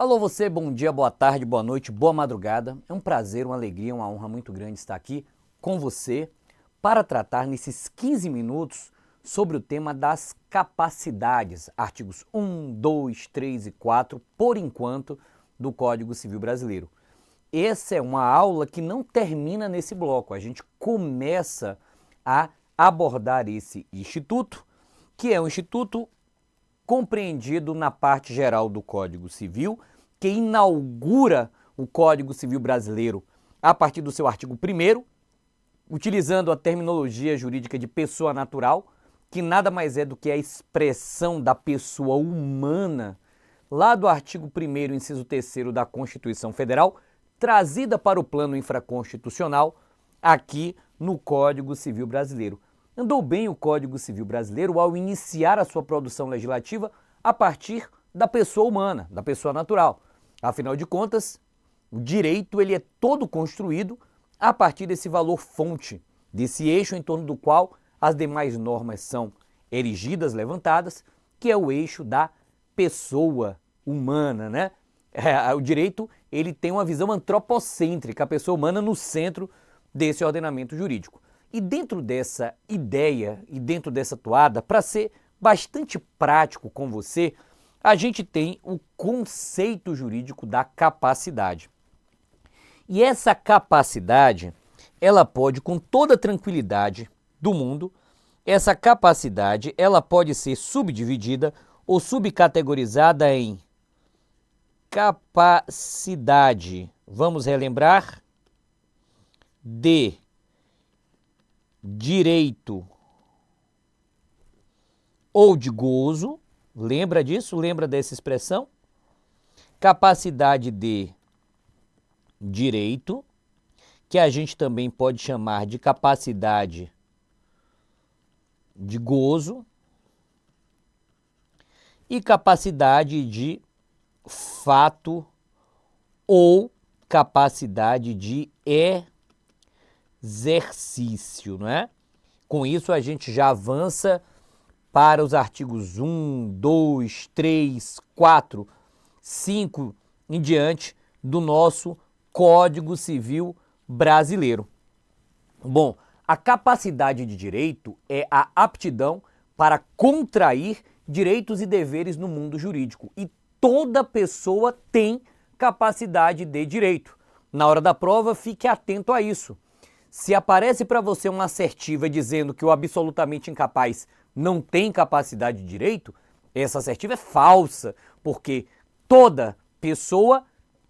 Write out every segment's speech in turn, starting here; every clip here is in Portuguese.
Alô você, bom dia, boa tarde, boa noite, boa madrugada. É um prazer, uma alegria, uma honra muito grande estar aqui com você para tratar nesses 15 minutos sobre o tema das capacidades, artigos 1, 2, 3 e 4, por enquanto, do Código Civil Brasileiro. Essa é uma aula que não termina nesse bloco, a gente começa a abordar esse instituto, que é um instituto compreendido na parte geral do Código Civil, que inaugura o Código Civil Brasileiro a partir do seu artigo 1º, utilizando a terminologia jurídica de pessoa natural, que nada mais é do que a expressão da pessoa humana, lá do artigo 1º, inciso 3º da Constituição Federal, trazida para o plano infraconstitucional aqui no Código Civil Brasileiro. Andou bem o Código Civil Brasileiro ao iniciar a sua produção legislativa a partir da pessoa humana, da pessoa natural. Afinal de contas, o direito ele é todo construído a partir desse valor fonte, desse eixo em torno do qual as demais normas são erigidas, levantadas, que é o eixo da pessoa humana, né? O direito ele tem uma visão antropocêntrica, a pessoa humana no centro desse ordenamento jurídico. E dentro dessa ideia e dentro dessa toada, para ser bastante prático com você, a gente tem o conceito jurídico da capacidade. E essa capacidade, ela pode, com toda a tranquilidade do mundo, essa capacidade, ela pode ser subdividida ou subcategorizada em capacidade, vamos relembrar, de direito ou de gozo, lembra disso? Lembra dessa expressão? Capacidade de direito, que a gente também pode chamar de capacidade de gozo, e capacidade de fato ou capacidade de exercício, não é? Com isso a gente já avança para os artigos 1, 2, 3, 4, 5 em diante do nosso Código Civil Brasileiro. Bom, a capacidade de direito é a aptidão para contrair direitos e deveres no mundo jurídico. E toda pessoa tem capacidade de direito. Na hora da prova, fique atento a isso. Se aparece para você uma assertiva dizendo que o absolutamente incapaz não tem capacidade de direito, essa assertiva é falsa, porque toda pessoa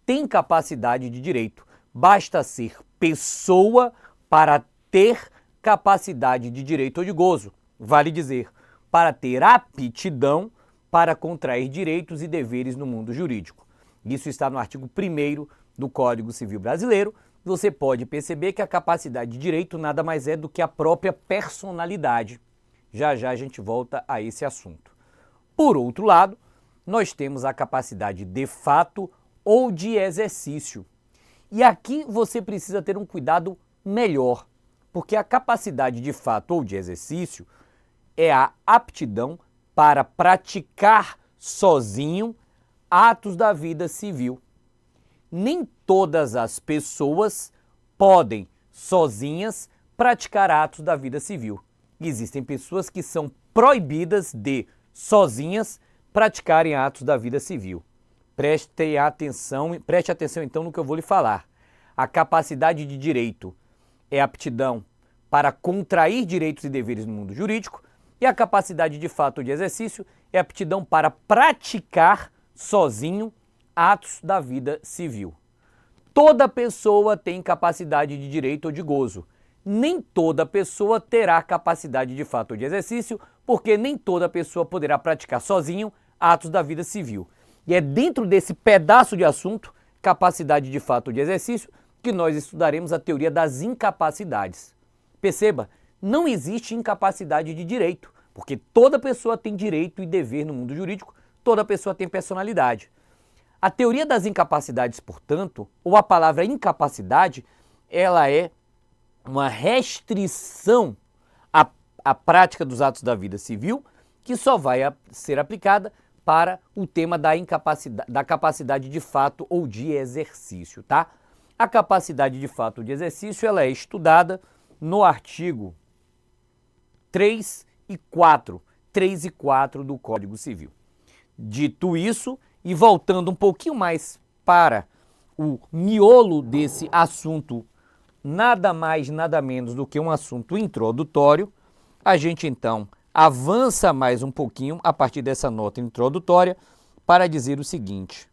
tem capacidade de direito. Basta ser pessoa para ter capacidade de direito ou de gozo. Vale dizer, para ter aptidão para contrair direitos e deveres no mundo jurídico. Isso está no artigo 1º do Código Civil Brasileiro. Você pode perceber que a capacidade de direito nada mais é do que a própria personalidade. Já já a gente volta a esse assunto. Por outro lado, nós temos a capacidade de fato ou de exercício. E aqui você precisa ter um cuidado melhor, porque a capacidade de fato ou de exercício é a aptidão para praticar sozinho atos da vida civil. Nem todas as pessoas podem, sozinhas, praticar atos da vida civil. Existem pessoas que são proibidas de, sozinhas, praticarem atos da vida civil. Preste atenção então no que eu vou lhe falar. A capacidade de direito é aptidão para contrair direitos e deveres no mundo jurídico, e a capacidade de fato ou de exercício é aptidão para praticar sozinho atos da vida civil. Toda pessoa tem capacidade de direito ou de gozo. Nem toda pessoa terá capacidade de fato ou de exercício, porque nem toda pessoa poderá praticar sozinho atos da vida civil. E é dentro desse pedaço de assunto, capacidade de fato ou de exercício, que nós estudaremos a teoria das incapacidades. Perceba, não existe incapacidade de direito, porque toda pessoa tem direito e dever no mundo jurídico, toda pessoa tem personalidade. A teoria das incapacidades, portanto, ou a palavra incapacidade, ela é uma restrição à prática dos atos da vida civil, que só vai ser aplicada para o tema da capacidade de fato ou de exercício, tá? A capacidade de fato ou de exercício, ela é estudada no artigo 3 e 4 do Código Civil. Dito isso, e voltando um pouquinho mais para o miolo desse assunto, nada mais, nada menos do que um assunto introdutório, a gente então avança mais um pouquinho a partir dessa nota introdutória para dizer o seguinte: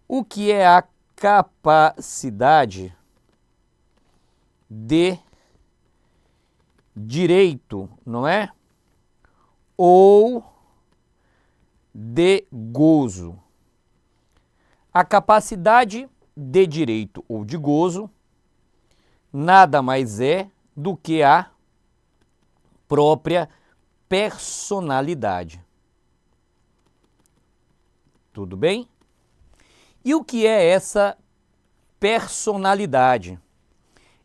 o que é a capacidade de direito, não é? Ou de gozo. A capacidade de direito ou de gozo nada mais é do que a própria personalidade. Tudo bem? E o que é essa personalidade?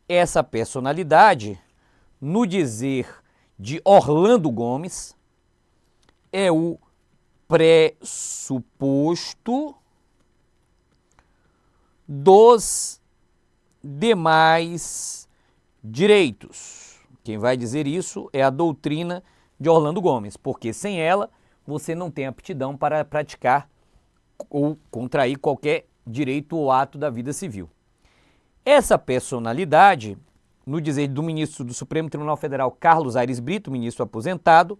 Essa personalidade, no dizer de Orlando Gomes, é o pressuposto dos demais direitos. Quem vai dizer isso é a doutrina de Orlando Gomes, porque sem ela você não tem aptidão para praticar ou contrair qualquer direito ou ato da vida civil. Essa personalidade, no dizer do ministro do Supremo Tribunal Federal, Carlos Aires Brito, ministro aposentado,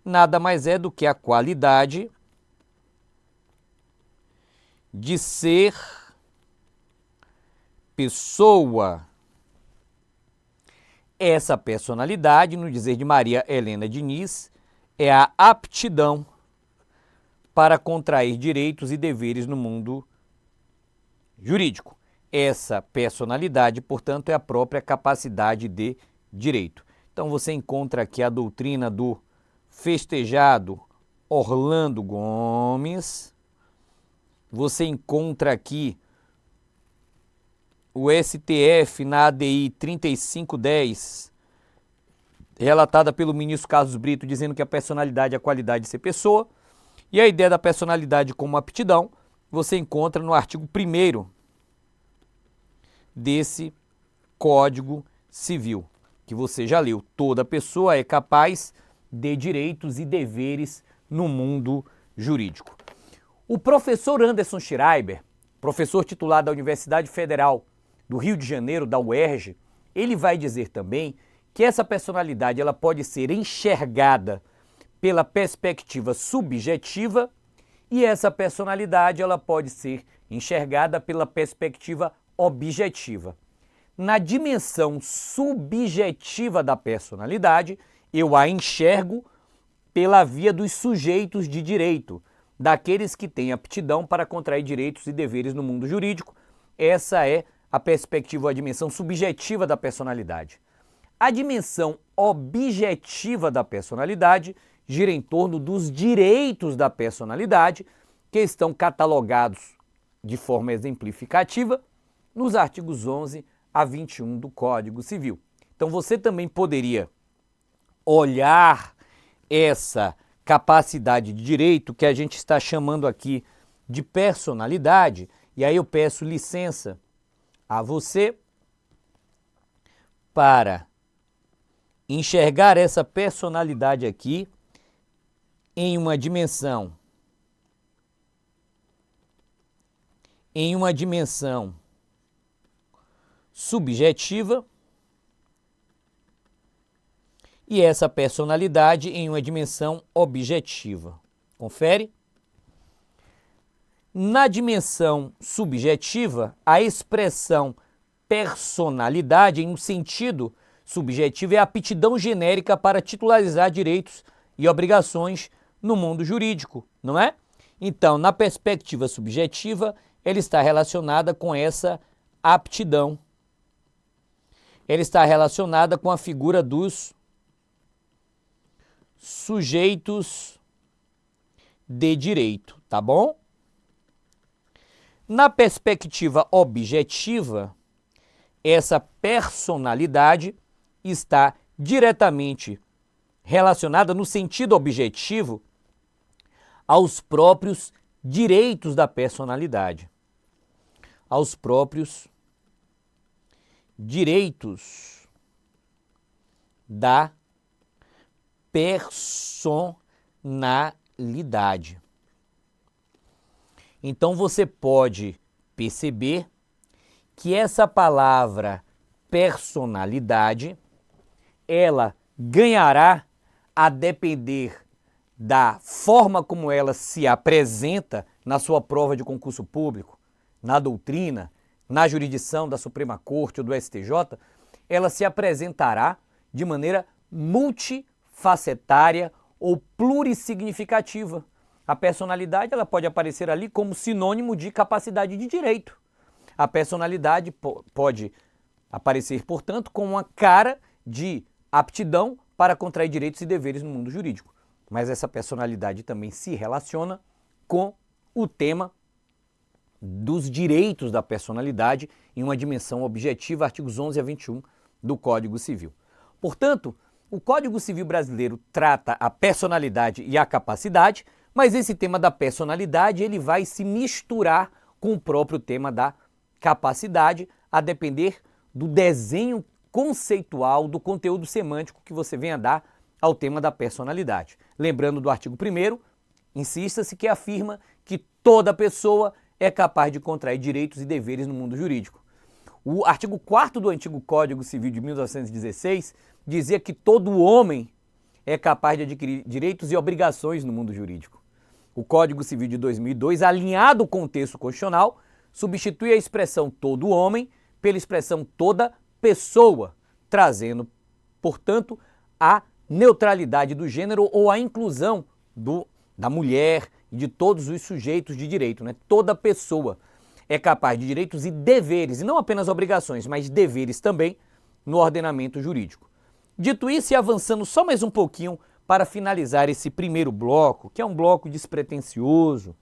nada mais é do que a qualidade de ser pessoa. Essa personalidade, no dizer de Maria Helena Diniz, é a aptidão para contrair direitos e deveres no mundo jurídico. Essa personalidade, portanto, é a própria capacidade de direito. Então você encontra aqui a doutrina do festejado Orlando Gomes, você encontra aqui o STF na ADI 3510, relatada pelo ministro Carlos Brito, dizendo que a personalidade é a qualidade de ser pessoa, e a ideia da personalidade como aptidão, você encontra no artigo 1º desse Código Civil, que você já leu. Toda pessoa é capaz de direitos e deveres no mundo jurídico. O professor Anderson Schreiber, professor titular da Universidade Federal do Rio de Janeiro, da UERJ, ele vai dizer também que essa personalidade ela pode ser enxergada pela perspectiva subjetiva e essa personalidade ela pode ser enxergada pela perspectiva objetiva. Na dimensão subjetiva da personalidade, eu a enxergo pela via dos sujeitos de direito, daqueles que têm aptidão para contrair direitos e deveres no mundo jurídico. Essa é a perspectiva, a dimensão subjetiva da personalidade. A dimensão objetiva da personalidade gira em torno dos direitos da personalidade, que estão catalogados de forma exemplificativa nos artigos 11 a 21 do Código Civil. Então você também poderia olhar essa capacidade de direito que a gente está chamando aqui de personalidade, e aí eu peço licença a você para enxergar essa personalidade aqui em uma dimensão subjetiva e essa personalidade em uma dimensão objetiva. Confere? Na dimensão subjetiva, a expressão personalidade, em um sentido subjetivo, é a aptidão genérica para titularizar direitos e obrigações no mundo jurídico, não é? Então, na perspectiva subjetiva, ela está relacionada com essa aptidão. Ela está relacionada com a figura dos sujeitos de direito, tá bom? Na perspectiva objetiva, essa personalidade está diretamente relacionada no sentido objetivo aos próprios direitos da personalidade. Aos próprios direitos da personalidade. Então você pode perceber que essa palavra personalidade, ela ganhará a depender da forma como ela se apresenta na sua prova de concurso público, na doutrina, na jurisdição da Suprema Corte ou do STJ, ela se apresentará de maneira multifacetária ou plurissignificativa. A personalidade ela pode aparecer ali como sinônimo de capacidade de direito. A personalidade pode aparecer, portanto, com uma cara de aptidão para contrair direitos e deveres no mundo jurídico. Mas essa personalidade também se relaciona com o tema dos direitos da personalidade em uma dimensão objetiva, artigos 11 a 21 do Código Civil. Portanto, o Código Civil brasileiro trata a personalidade e a capacidade, mas esse tema da personalidade ele vai se misturar com o próprio tema da capacidade, a depender do desenho conceitual, do conteúdo semântico que você venha dar ao tema da personalidade. Lembrando do artigo 1º, insista-se que afirma que toda pessoa é capaz de contrair direitos e deveres no mundo jurídico. O artigo 4º do antigo Código Civil de 1916 dizia que todo homem é capaz de adquirir direitos e obrigações no mundo jurídico. O Código Civil de 2002, alinhado com o texto constitucional, substitui a expressão todo homem pela expressão toda pessoa, trazendo, portanto, a neutralidade do gênero ou a inclusão da mulher e de todos os sujeitos de direito, né? Toda pessoa é capaz de direitos e deveres, e não apenas obrigações, mas deveres também no ordenamento jurídico. Dito isso, e avançando só mais um pouquinho para finalizar esse primeiro bloco, que é um bloco despretensioso,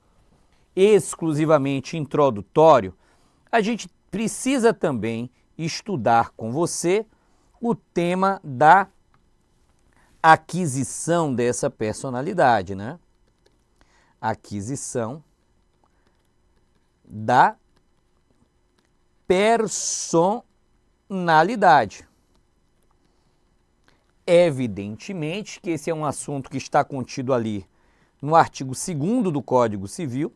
exclusivamente introdutório, a gente precisa também estudar com você o tema da aquisição dessa personalidade, né? Aquisição da personalidade. Evidentemente que esse é um assunto que está contido ali no artigo 2º do Código Civil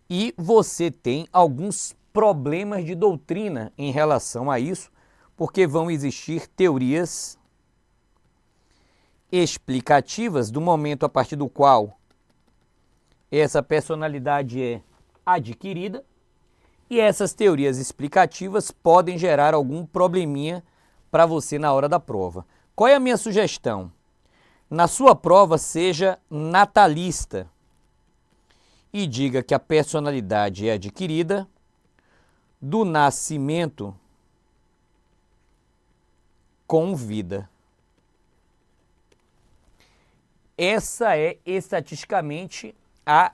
e você tem alguns problemas de doutrina em relação a isso, porque vão existir teorias explicativas do momento a partir do qual essa personalidade é adquirida, e essas teorias explicativas podem gerar algum probleminha para você na hora da prova. Qual é a minha sugestão? Na sua prova, seja natalista e diga que a personalidade é adquirida do nascimento com vida. Essa é estatisticamente a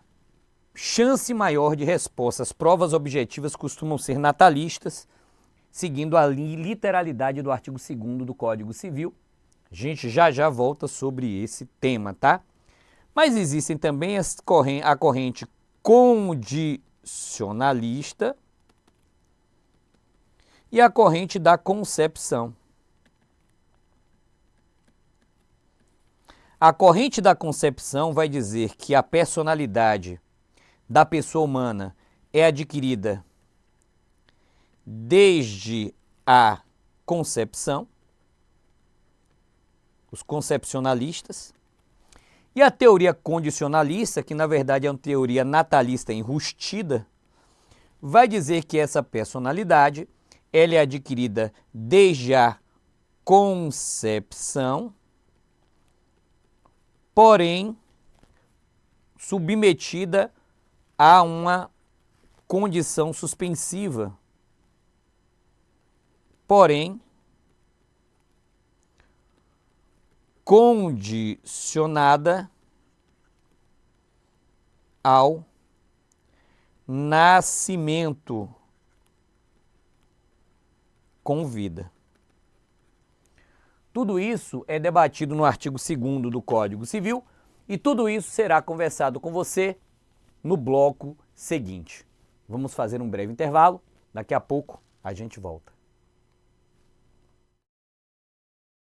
chance maior de resposta. As provas objetivas costumam ser natalistas, seguindo a literalidade do artigo 2º do Código Civil. A gente já volta sobre esse tema, tá? Mas existem também a corrente condicionalista e a corrente da concepção. A corrente da concepção vai dizer que a personalidade da pessoa humana é adquirida desde a concepção, os concepcionalistas, e a teoria condicionalista, que na verdade é uma teoria natalista enrustida, vai dizer que essa personalidade ela é adquirida desde a concepção, porém submetida a uma condição suspensiva, porém condicionada ao nascimento com vida. Tudo isso é debatido no artigo 2º do Código Civil e tudo isso será conversado com você no bloco seguinte. Vamos fazer um breve intervalo, daqui a pouco a gente volta.